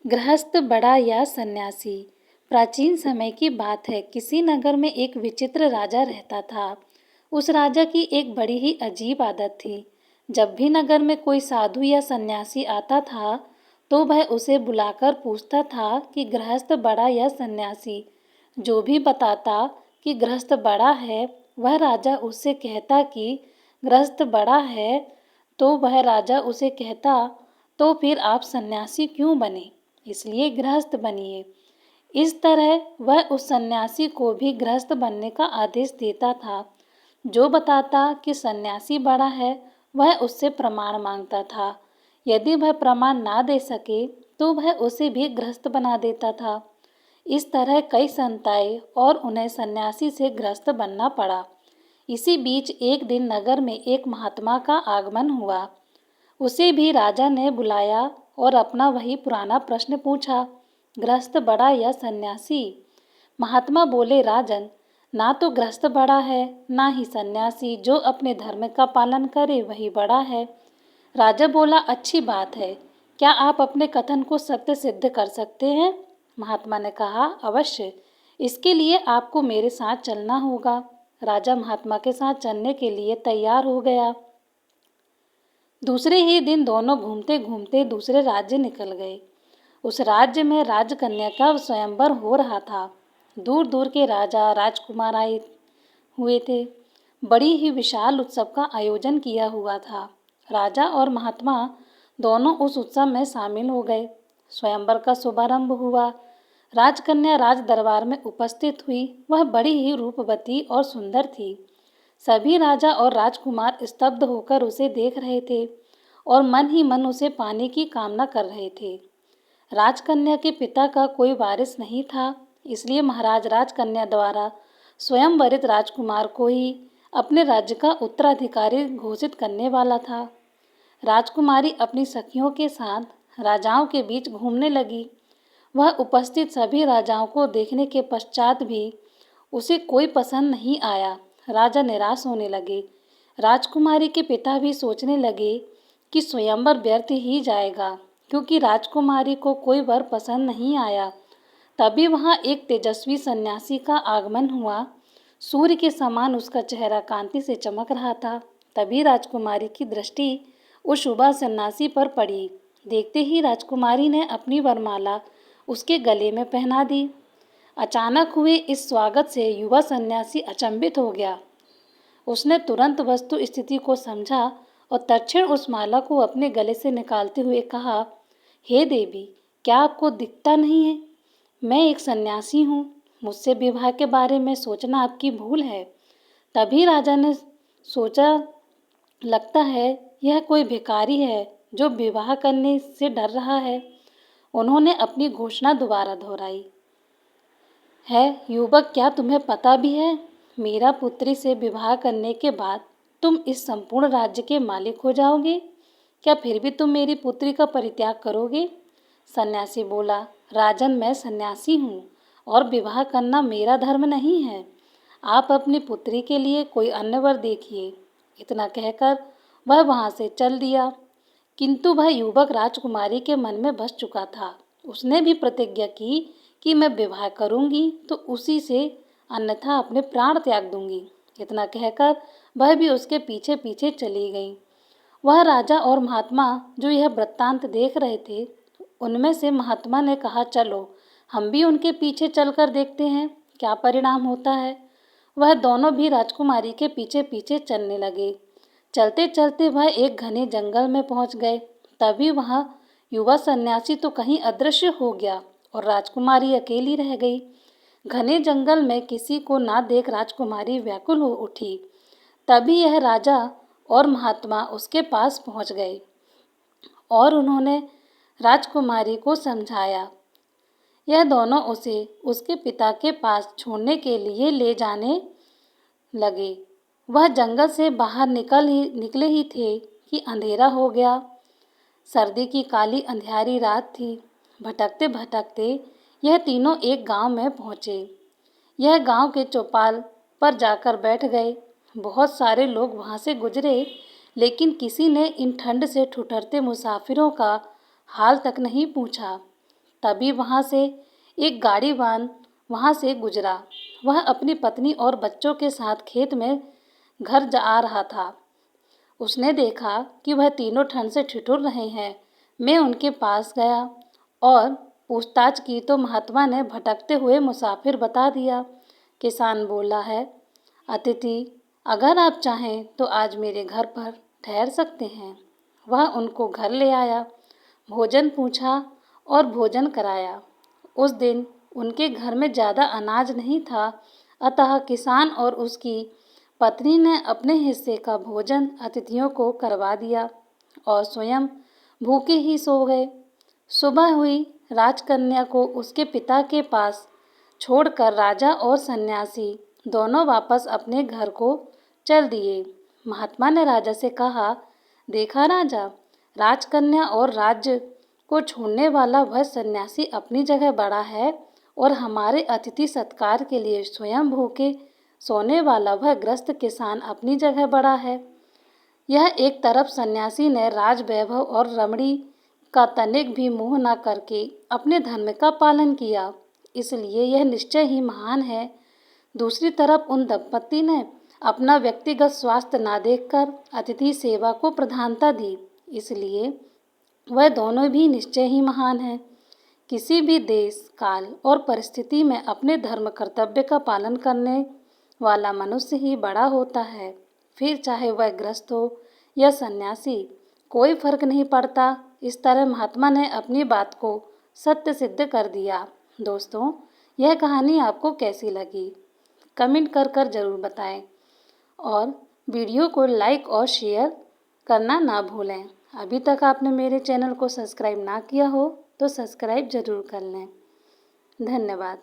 गृहस्थ बड़ा या सन्यासी। प्राचीन समय की बात है। किसी नगर में एक विचित्र राजा रहता था। उस राजा की एक बड़ी ही अजीब आदत थी। जब भी नगर में कोई साधु या सन्यासी आता था तो वह उसे बुलाकर पूछता था कि गृहस्थ बड़ा या सन्यासी। जो भी बताता कि गृहस्थ बड़ा है, वह राजा उससे कहता कि गृहस्थ बड़ा है, तो वह राजा उसे कहता, तो फिर आप सन्यासी क्यों बने? इसलिए गृहस्थ बनिए। इस तरह वह उस सन्यासी को भी गृहस्थ बनने का आदेश देता था। जो बताता कि सन्यासी बड़ा है, वह उससे प्रमाण मांगता था। यदि वह प्रमाण ना दे सके तो वह उसे भी गृहस्थ बना देता था। इस तरह कई संत आए और उन्हें सन्यासी से गृहस्थ बनना पड़ा। इसी बीच एक दिन नगर में एक महात्मा का आगमन हुआ। उसे भी राजा ने बुलाया और अपना वही पुराना प्रश्न पूछा, गृहस्थ बड़ा या सन्यासी? महात्मा बोले, राजन, ना तो गृहस्थ बड़ा है, ना ही सन्यासी। जो अपने धर्म का पालन करे वही बड़ा है। राजा बोला, अच्छी बात है। क्या आप अपने कथन को सत्य सिद्ध कर सकते हैं? महात्मा ने कहा, अवश्य। इसके लिए आपको मेरे साथ चलना होगा। राजा महात्मा के साथ चलने के लिए तैयार हो गया। दूसरे ही दिन दोनों घूमते घूमते दूसरे राज्य निकल गए। उस राज्य में राजकन्या का स्वयंवर हो रहा था। दूर दूर के राजा राजकुमार आए हुए थे। बड़ी ही विशाल उत्सव का आयोजन किया हुआ था। राजा और महात्मा दोनों उस उत्सव में शामिल हो गए। स्वयंवर का शुभारंभ हुआ। राजकन्या राज दरबार में उपस्थित हुई। वह बड़ी ही रूपवती और सुंदर थी। सभी राजा और राजकुमार स्तब्ध होकर उसे देख रहे थे और मन ही मन उसे पाने की कामना कर रहे थे। राजकन्या के पिता का कोई वारिस नहीं था, इसलिए महाराज राजकन्या द्वारा स्वयं वरित राजकुमार को ही अपने राज्य का उत्तराधिकारी घोषित करने वाला था। राजकुमारी अपनी सखियों के साथ राजाओं के बीच घूमने लगी। वह उपस्थित सभी राजाओं को देखने के पश्चात भी उसे कोई पसंद नहीं आया। राजा निराश होने लगे। राजकुमारी के पिता भी सोचने लगे कि स्वयंवर व्यर्थ ही जाएगा, क्योंकि राजकुमारी को कोई वर पसंद नहीं आया। तभी वहां एक तेजस्वी सन्यासी का आगमन हुआ। सूर्य के समान उसका चेहरा कांति से चमक रहा था। तभी राजकुमारी की दृष्टि उस युवा सन्यासी पर पड़ी। देखते ही राजकुमारी ने अपनी वरमाला उसके गले में पहना दी। अचानक हुए इस स्वागत से युवा सन्यासी अचंभित हो गया। उसने तुरंत वस्तु स्थिति को समझा और तत्क्षण उस माला को अपने गले से निकालते हुए कहा, हे देवी, क्या आपको दिखता नहीं है? मैं एक सन्यासी हूँ। मुझसे विवाह के बारे में सोचना आपकी भूल है। तभी राजा ने सोचा, लगता है यह कोई भिखारी है जो विवाह करने से डर रहा है। उन्होंने अपनी घोषणा दोबारा दोहराई, है युवक, क्या तुम्हें पता भी है, मेरा पुत्री से विवाह करने के बाद तुम इस संपूर्ण राज्य के मालिक हो जाओगे। क्या फिर भी तुम मेरी पुत्री का परित्याग करोगे? सन्यासी बोला, राजन, मैं सन्यासी हूँ और विवाह करना मेरा धर्म नहीं है। आप अपनी पुत्री के लिए कोई अन्य वर देखिए। इतना कहकर वह वहाँ से चल दिया। किंतु वह युवक राजकुमारी के मन में बस चुका था। उसने भी प्रतिज्ञा की कि मैं विवाह करूंगी तो उसी से, अन्यथा अपने प्राण त्याग दूंगी। इतना कहकर वह भी उसके पीछे पीछे चली गई। वह राजा और महात्मा जो यह वृत्तांत देख रहे थे, उनमें से महात्मा ने कहा, चलो हम भी उनके पीछे चलकर देखते हैं क्या परिणाम होता है। वह दोनों भी राजकुमारी के पीछे पीछे चलने लगे। चलते चलते वह एक घने जंगल में पहुंच गए। तभी वह युवा सन्यासी तो कहीं अदृश्य हो गया और राजकुमारी अकेली रह गई। घने जंगल में किसी को ना देख राजकुमारी व्याकुल हो उठी। तभी यह राजा और महात्मा उसके पास पहुंच गए और उन्होंने राजकुमारी को समझाया। यह दोनों उसे उसके पिता के पास छोड़ने के लिए ले जाने लगे। वह जंगल से बाहर निकले ही थे कि अंधेरा हो गया। सर्दी की काली अंधियारी रात थी। भटकते भटकते यह तीनों एक गांव में पहुँचे। यह गांव के चौपाल पर जाकर बैठ गए। बहुत सारे लोग वहां से गुजरे, लेकिन किसी ने इन ठंड से ठिठुरते मुसाफिरों का हाल तक नहीं पूछा। तभी वहाँ से एक गाड़ीवान वहाँ से गुजरा। वह अपनी पत्नी और बच्चों के साथ खेत में घर जा रहा था। उसने देखा कि वह तीनों ठंड से ठिठुर रहे हैं। मैं उनके पास गया और पूछताछ की तो महात्मा ने भटकते हुए मुसाफिर बता दिया। किसान बोला है, अतिथि, अगर आप चाहें तो आज मेरे घर पर ठहर सकते हैं। वह उनको घर ले आया, भोजन पूछा और भोजन कराया। उस दिन उनके घर में ज़्यादा अनाज नहीं था, अतः किसान और उसकी पत्नी ने अपने हिस्से का भोजन अतिथियों को करवा दिया और स्वयं भूखे ही सो गए। सुबह हुई, राजकन्या को उसके पिता के पास छोड़कर राजा और सन्यासी दोनों वापस अपने घर को चल दिए। महात्मा ने राजा से कहा, देखा राजा, राजकन्या और राज्य को छोड़ने वाला वह सन्यासी अपनी जगह बड़ा है और हमारे अतिथि सत्कार के लिए स्वयं भूखे सोने वाला वह ग्रस्त किसान अपनी जगह बड़ा है। यह एक तरफ सन्यासी ने राज वैभव और रमणी का तनिक भी मोह न करके अपने धर्म का पालन किया, इसलिए यह निश्चय ही महान है। दूसरी तरफ उन दंपति ने अपना व्यक्तिगत स्वास्थ्य न देखकर अतिथि सेवा को प्रधानता दी, इसलिए वह दोनों भी निश्चय ही महान हैं। किसी भी देश, काल और परिस्थिति में अपने धर्म कर्तव्य का पालन करने वाला मनुष्य ही बड़ा होता है। फिर चाहे वह ग्रस्त हो या सन्यासी, कोई फर्क नहीं पड़ता। इस तरह महात्मा ने अपनी बात को सत्य सिद्ध कर दिया। दोस्तों, यह कहानी आपको कैसी लगी? कमेंट कर ज़रूर बताएं और वीडियो को लाइक और शेयर करना ना भूलें। अभी तक आपने मेरे चैनल को सब्सक्राइब ना किया हो तो सब्सक्राइब ज़रूर कर लें। धन्यवाद।